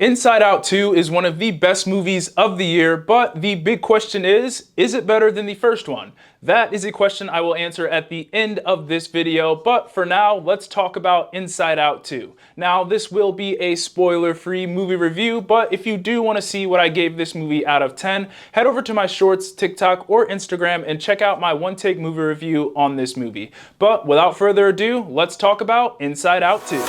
Inside Out 2 is one of the best movies of the year, but the big question is it better than the first one? That is a question I will answer at the end of this video, but for now, let's talk about Inside Out 2. Now, this will be a spoiler-free movie review, but if you do want to see what I gave this movie out of 10, head over to my shorts, TikTok, or Instagram and check out my one-take movie review on this movie. But without further ado, let's talk about Inside Out 2.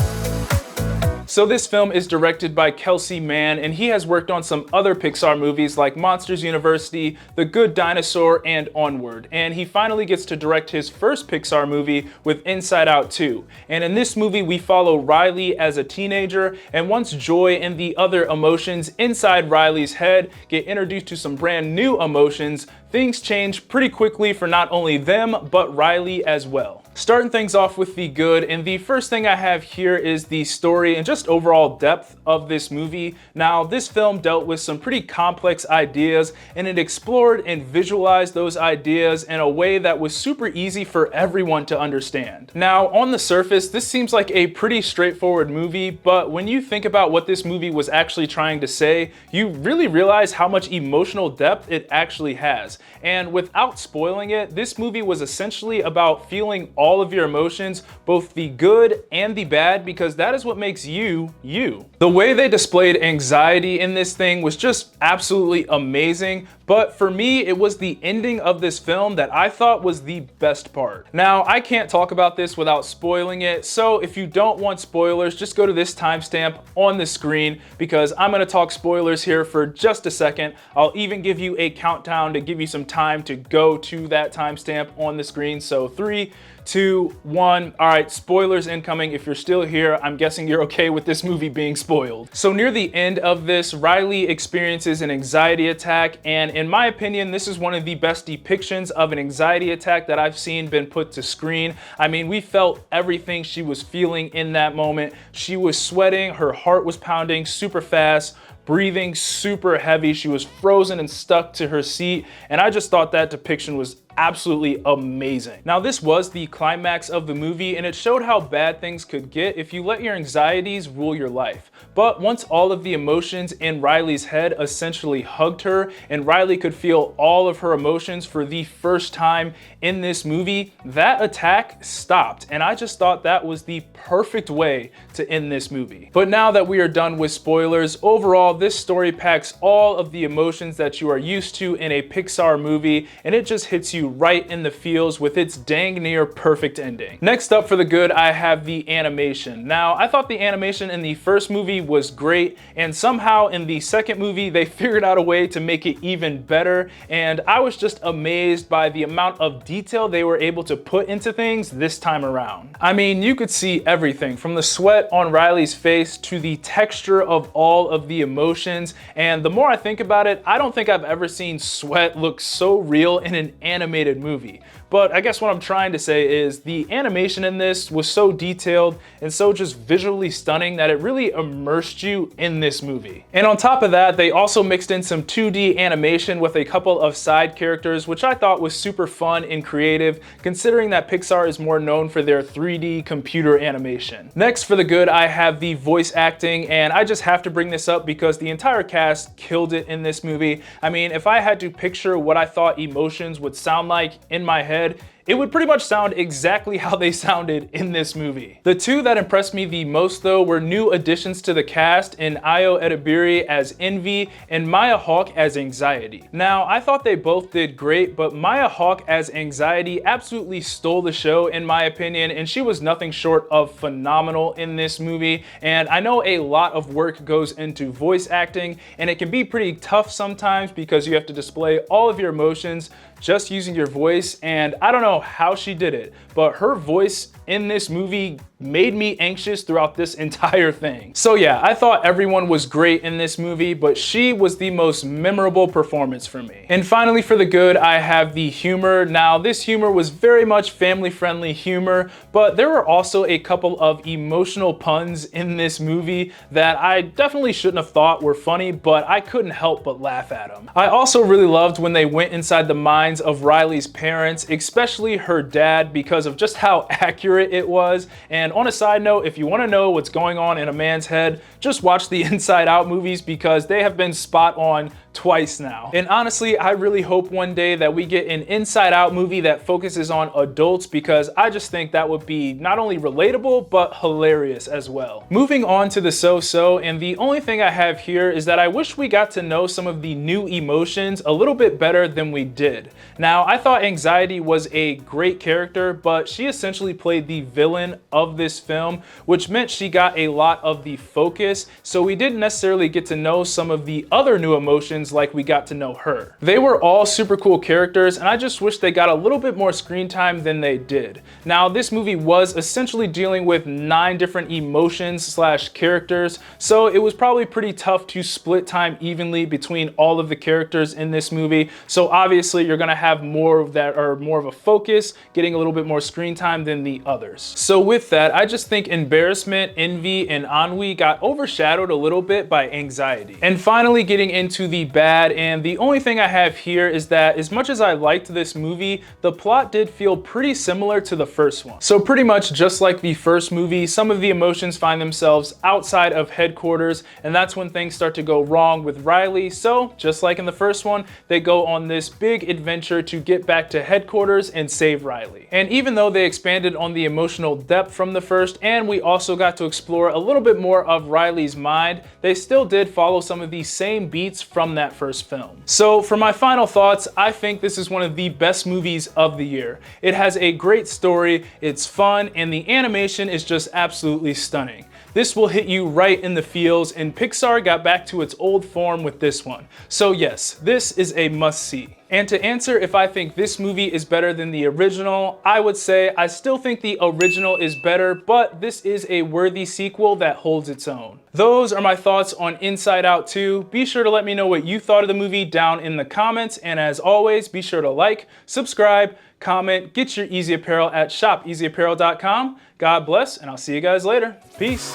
So this film is directed by Kelsey Mann, and he has worked on some other Pixar movies like Monsters University, The Good Dinosaur, and Onward. And he finally gets to direct his first Pixar movie with Inside Out 2. And in this movie, we follow Riley as a teenager, and once joy and the other emotions inside Riley's head get introduced to some brand new emotions, things change pretty quickly for not only them, but Riley as well. Starting things off with the good, and the first thing I have here is the story and just overall depth of this movie. Now, this film dealt with some pretty complex ideas, and it explored and visualized those ideas in a way that was super easy for everyone to understand. Now, on the surface, this seems like a pretty straightforward movie, but when you think about what this movie was actually trying to say, you really realize how much emotional depth it actually has. And without spoiling it, this movie was essentially about feeling all of your emotions, both the good and the bad, because that is what makes you, you. The way they displayed anxiety in this thing was just absolutely amazing, but for me, it was the ending of this film that I thought was the best part. Now, I can't talk about this without spoiling it, so if you don't want spoilers, just go to this timestamp on the screen, because I'm gonna talk spoilers here for just a second. I'll even give you a countdown to give you some time to go to that timestamp on the screen. So 3, 2, 1. All right, spoilers incoming. If you're still here, I'm guessing you're okay with this movie being spoiled. So near the end of this, Riley experiences an anxiety attack, and in my opinion, this is one of the best depictions of an anxiety attack that I've seen been put to screen. I mean, we felt everything she was feeling in that moment. She was sweating, her heart was pounding super fast, breathing super heavy. She was frozen and stuck to her seat, and I just thought that depiction was absolutely amazing. Now, this was the climax of the movie, and it showed how bad things could get if you let your anxieties rule your life. But once all of the emotions in Riley's head essentially hugged her, and Riley could feel all of her emotions for the first time in this movie, that attack stopped, and I just thought that was the perfect way to end this movie. But now that we are done with spoilers, overall, this story packs all of the emotions that you are used to in a Pixar movie, and it just hits you right in the feels with its dang near perfect ending. Next up for the good, I have the animation. Now, I thought the animation in the first movie was great, and somehow in the second movie, they figured out a way to make it even better, and I was just amazed by the amount of detail they were able to put into things this time around. I mean, you could see everything from the sweat on Riley's face to the texture of all of the emotions, and the more I think about it, I don't think I've ever seen sweat look so real in an animated movie. But I guess what I'm trying to say is the animation in this was so detailed and so just visually stunning that it really immersed you in this movie. And on top of that, they also mixed in some 2D animation with a couple of side characters, which I thought was super fun and creative, considering that Pixar is more known for their 3D computer animation. Next, for the good, I have the voice acting, and I just have to bring this up because the entire cast killed it in this movie. I mean, if I had to picture what I thought emotions would sound like in my head, it would pretty much sound exactly how they sounded in this movie. The two that impressed me the most, though, were new additions to the cast in Ayo Edebiri as Envy and Maya Hawke as Anxiety. Now, I thought they both did great, but Maya Hawke as Anxiety absolutely stole the show in my opinion, and she was nothing short of phenomenal in this movie. And I know a lot of work goes into voice acting, and it can be pretty tough sometimes because you have to display all of your emotions just using your voice, and I don't know how she did it, but her voice in this movie made me anxious throughout this entire thing. So yeah, I thought everyone was great in this movie, but she was the most memorable performance for me. And finally, for the good, I have the humor. Now, this humor was very much family-friendly humor, but there were also a couple of emotional puns in this movie that I definitely shouldn't have thought were funny, but I couldn't help but laugh at them. I also really loved when they went inside the minds of Riley's parents, especially especially her dad, because of just how accurate it was. And on a side note, if you want to know what's going on in a man's head, just watch the Inside Out movies because they have been spot on twice now. And honestly, I really hope one day that we get an Inside Out movie that focuses on adults, because I just think that would be not only relatable, but hilarious as well. Moving on to the so-so, and the only thing I have here is that I wish we got to know some of the new emotions a little bit better than we did. Now, I thought Anxiety was a great character, but she essentially played the villain of this film, which meant she got a lot of the focus, so we didn't necessarily get to know some of the other new emotions like we got to know her. They were all super cool characters, and I just wish they got a little bit more screen time than they did. Now, this movie was essentially dealing with 9 different emotions slash characters, so it was probably pretty tough to split time evenly between all of the characters in this movie. So obviously you're gonna have more of that, or more of a focus, getting a little bit more screen time than the others. So with that, I just think embarrassment, envy, and ennui got overshadowed a little bit by anxiety. And finally, getting into the bad, and the only thing I have here is that as much as I liked this movie, the plot did feel pretty similar to the first one. So pretty much just like the first movie, some of the emotions find themselves outside of headquarters, and that's when things start to go wrong with Riley. So just like in the first one, they go on this big adventure to get back to headquarters and save Riley. And even though they expanded on the emotional depth from the first, and we also got to explore a little bit more of Riley's mind, they still did follow some of the same beats from that first film. So for my final thoughts, I think this is one of the best movies of the year. It has a great story, it's fun, and the animation is just absolutely stunning. This will hit you right in the feels, and Pixar got back to its old form with this one. So yes, this is a must-see. And to answer if I think this movie is better than the original, I would say I still think the original is better, but this is a worthy sequel that holds its own. Those are my thoughts on Inside Out 2. Be sure to let me know what you thought of the movie down in the comments, and as always, be sure to like, subscribe, comment, get your Eazy Apparel at shopeasyapparel.com. God bless, and I'll see you guys later. Peace.